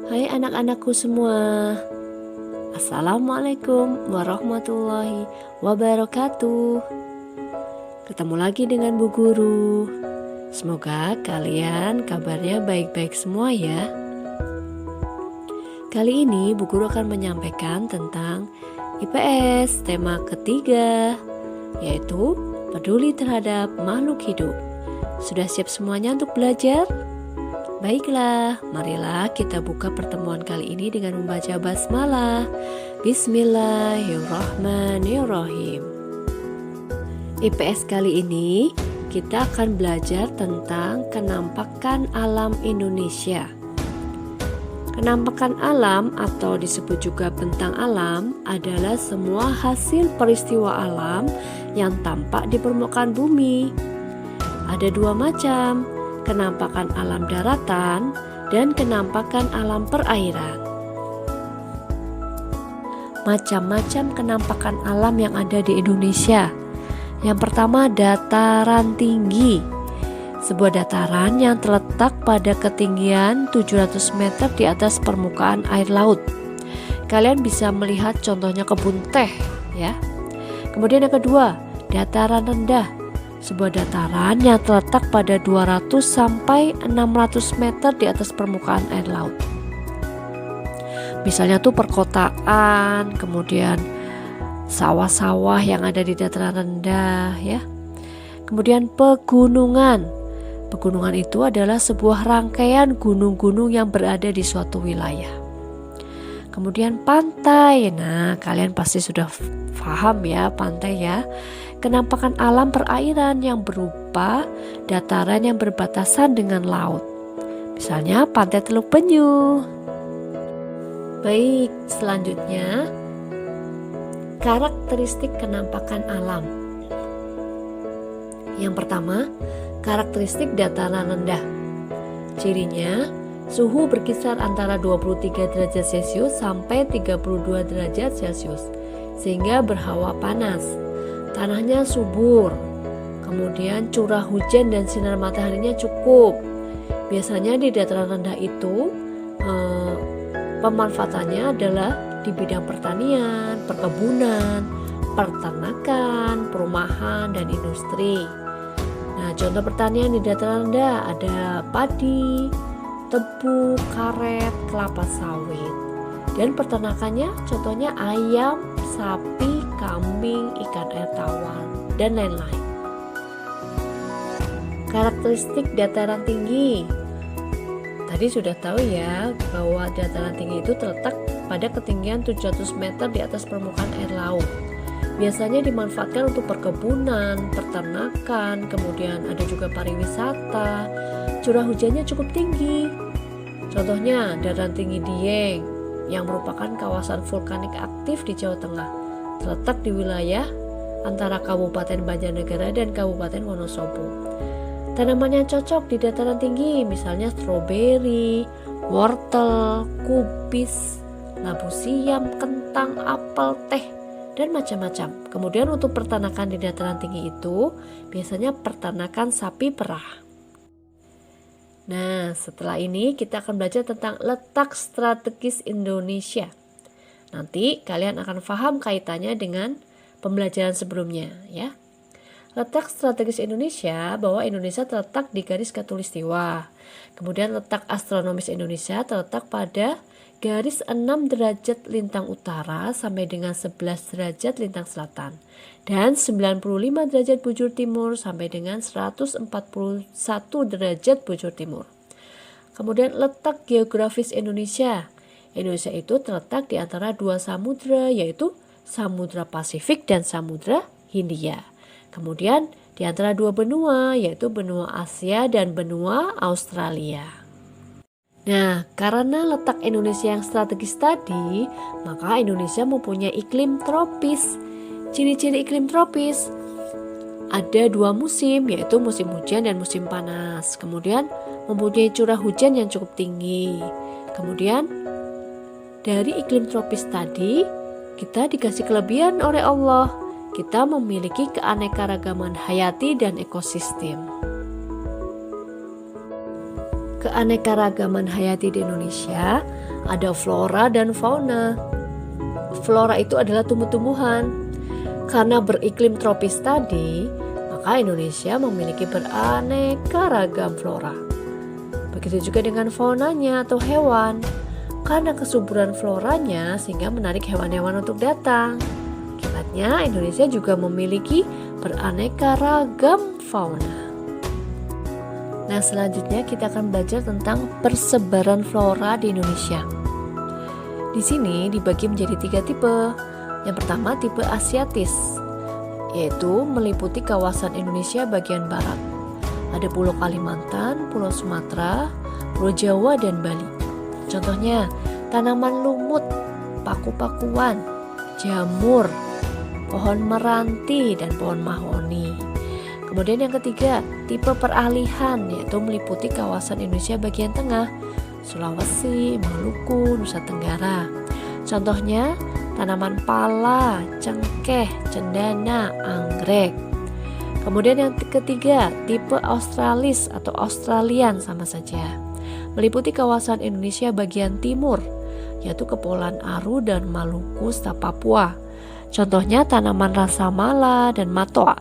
Hai anak-anakku semua, Assalamualaikum warahmatullahi wabarakatuh. Ketemu lagi dengan Bu Guru. Semoga kalian kabarnya baik-baik semua ya. Kali ini Bu Guru akan menyampaikan tentang IPS tema ketiga, yaitu peduli terhadap makhluk hidup. Sudah siap semuanya untuk belajar? Baiklah, marilah kita buka pertemuan kali ini dengan membaca basmalah. Bismillahirrahmanirrahim. IPS kali ini kita akan belajar tentang kenampakan alam Indonesia. Kenampakan alam atau disebut juga bentang alam adalah semua hasil peristiwa alam yang tampak di permukaan bumi. Ada dua macam, kenampakan alam daratan dan kenampakan alam perairan. Macam-macam kenampakan alam yang ada di Indonesia. Yang pertama, dataran tinggi. Sebuah dataran yang terletak pada ketinggian 700 meter di atas permukaan air laut. Kalian bisa melihat contohnya kebun teh ya. Kemudian yang kedua, dataran rendah. Sebuah dataran yang terletak pada 200 sampai 600 meter di atas permukaan air laut. Misalnya tuh perkotaan, kemudian sawah-sawah yang ada di dataran rendah ya. Kemudian pegunungan. Pegunungan itu adalah sebuah rangkaian gunung-gunung yang berada di suatu wilayah. Kemudian pantai. Nah, kalian pasti sudah paham ya pantai ya. Kenampakan alam perairan yang berupa dataran yang berbatasan dengan laut. Misalnya pantai Teluk Penyu. Baik, selanjutnya karakteristik kenampakan alam. Yang pertama, karakteristik dataran rendah. Cirinya, suhu berkisar antara 23 derajat Celcius sampai 32 derajat Celcius, sehingga berhawa panas. Tanahnya subur, kemudian curah hujan dan sinar mataharinya cukup. Biasanya di dataran rendah itu pemanfaatannya adalah di bidang pertanian, perkebunan, peternakan, perumahan, dan industri. Nah, contoh pertanian di dataran rendah ada padi, tebu, karet, kelapa sawit. Dan peternakannya contohnya ayam, sapi, kambing, ikan air tawar, dan lain-lain. Karakteristik dataran tinggi. Tadi sudah tahu ya bahwa dataran tinggi itu terletak pada ketinggian 700 meter di atas permukaan air laut. Biasanya dimanfaatkan untuk perkebunan, peternakan, kemudian ada juga pariwisata. Curah hujannya cukup tinggi. Contohnya dataran tinggi Dieng yang merupakan kawasan vulkanik aktif di Jawa Tengah, terletak di wilayah antara Kabupaten Banjarnegara dan Kabupaten Wonosobo. Tanaman yang cocok di dataran tinggi misalnya stroberi, wortel, kubis, labu siam, kentang, apel, teh, dan macam-macam. Kemudian untuk peternakan di dataran tinggi itu biasanya peternakan sapi perah. Nah, setelah ini kita akan belajar tentang letak strategis Indonesia. Nanti kalian akan paham kaitannya dengan pembelajaran sebelumnya ya. Letak strategis Indonesia bahwa Indonesia terletak di garis khatulistiwa. Kemudian letak astronomis Indonesia terletak pada garis 6 derajat lintang utara sampai dengan 11 derajat lintang selatan. Dan 95 derajat bujur timur sampai dengan 141 derajat bujur timur. Kemudian letak geografis Indonesia. Indonesia itu terletak di antara dua samudra, yaitu Samudra Pasifik dan Samudra Hindia. Kemudian di antara dua benua, yaitu benua Asia dan benua Australia. Nah, karena letak Indonesia yang strategis tadi, maka Indonesia mempunyai iklim tropis. Ciri-ciri iklim tropis, ada dua musim, yaitu musim hujan dan musim panas. Kemudian mempunyai curah hujan yang cukup tinggi. Kemudian dari iklim tropis tadi, kita dikasih kelebihan oleh Allah. Kita memiliki keanekaragaman hayati dan ekosistem. keanekaragaman hayati di Indonesia ada flora dan fauna. Flora itu adalah tumbuh-tumbuhan. Karena beriklim tropis tadi, maka Indonesia memiliki beraneka ragam flora. Begitu juga dengan faunanya atau hewan. Karena kesuburan floranya sehingga menarik hewan-hewan untuk datang. Akibatnya Indonesia juga memiliki beraneka ragam fauna. Nah, selanjutnya kita akan belajar tentang persebaran flora di Indonesia. Di sini dibagi menjadi 3 tipe. Yang pertama tipe Asiatis, yaitu meliputi kawasan Indonesia bagian barat. Ada Pulau Kalimantan, Pulau Sumatera, Pulau Jawa, dan Bali. Contohnya tanaman lumut, paku-pakuan, jamur, pohon meranti, dan pohon mahoni. Kemudian yang ketiga, tipe peralihan, yaitu meliputi kawasan Indonesia bagian tengah, Sulawesi, Maluku, Nusa Tenggara. Contohnya tanaman pala, cengkeh, cendana, anggrek. Kemudian yang ketiga, tipe Australis atau Australian sama saja. Meliputi kawasan Indonesia bagian timur, yaitu Kepulauan Aru dan Maluku serta Papua. Contohnya tanaman rasamala dan matoa.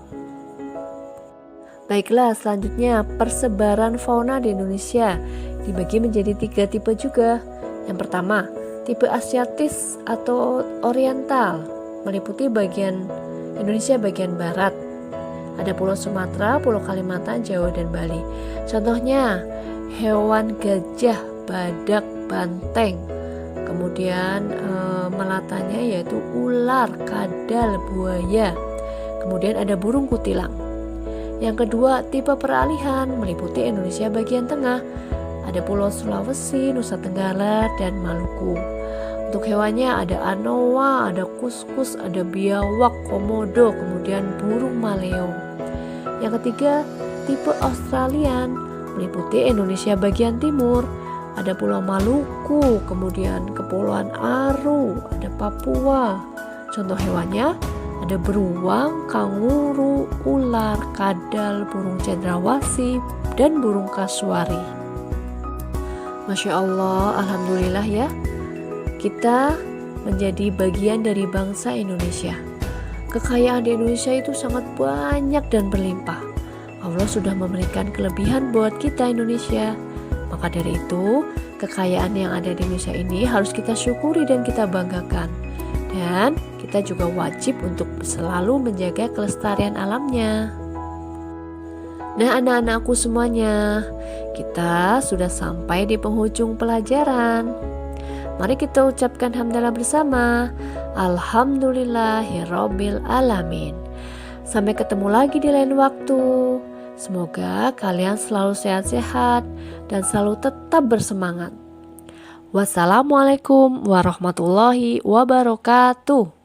Baiklah, selanjutnya persebaran fauna di Indonesia dibagi menjadi 3 tipe juga. Yang pertama, tipe Asiatis atau Oriental, meliputi bagian Indonesia bagian barat. Ada Pulau Sumatera, Pulau Kalimantan, Jawa, dan Bali. Contohnya hewan gajah, badak, banteng. Kemudian melatanya yaitu ular, kadal, buaya. Kemudian ada burung kutilang. Yang kedua, tipe peralihan meliputi Indonesia bagian tengah. Ada Pulau Sulawesi, Nusa Tenggara, dan Maluku. Untuk hewannya ada anoa, ada kuskus, ada biawak, komodo, kemudian burung maleo. Yang ketiga, tipe Australian meliputi Indonesia bagian timur. Ada Pulau Maluku, kemudian Kepulauan Aru, ada Papua. Contoh hewannya ada beruang, kanguru, ular, kadal, burung cendrawasih, dan burung kasuari. Masya Allah, alhamdulillah ya, kita menjadi bagian dari bangsa Indonesia. Kekayaan di Indonesia itu sangat banyak dan berlimpah. Allah sudah memberikan kelebihan buat kita Indonesia. Maka dari itu, kekayaan yang ada di Indonesia ini harus kita syukuri dan kita banggakan. Dan kita juga wajib untuk selalu menjaga kelestarian alamnya. Nah, anak-anakku semuanya, kita sudah sampai di penghujung pelajaran. Mari kita ucapkan hamdalah bersama. Alhamdulillahirabbil alamin. Sampai ketemu lagi di lain waktu. Semoga kalian selalu sehat-sehat dan selalu tetap bersemangat. Wassalamualaikum warahmatullahi wabarakatuh.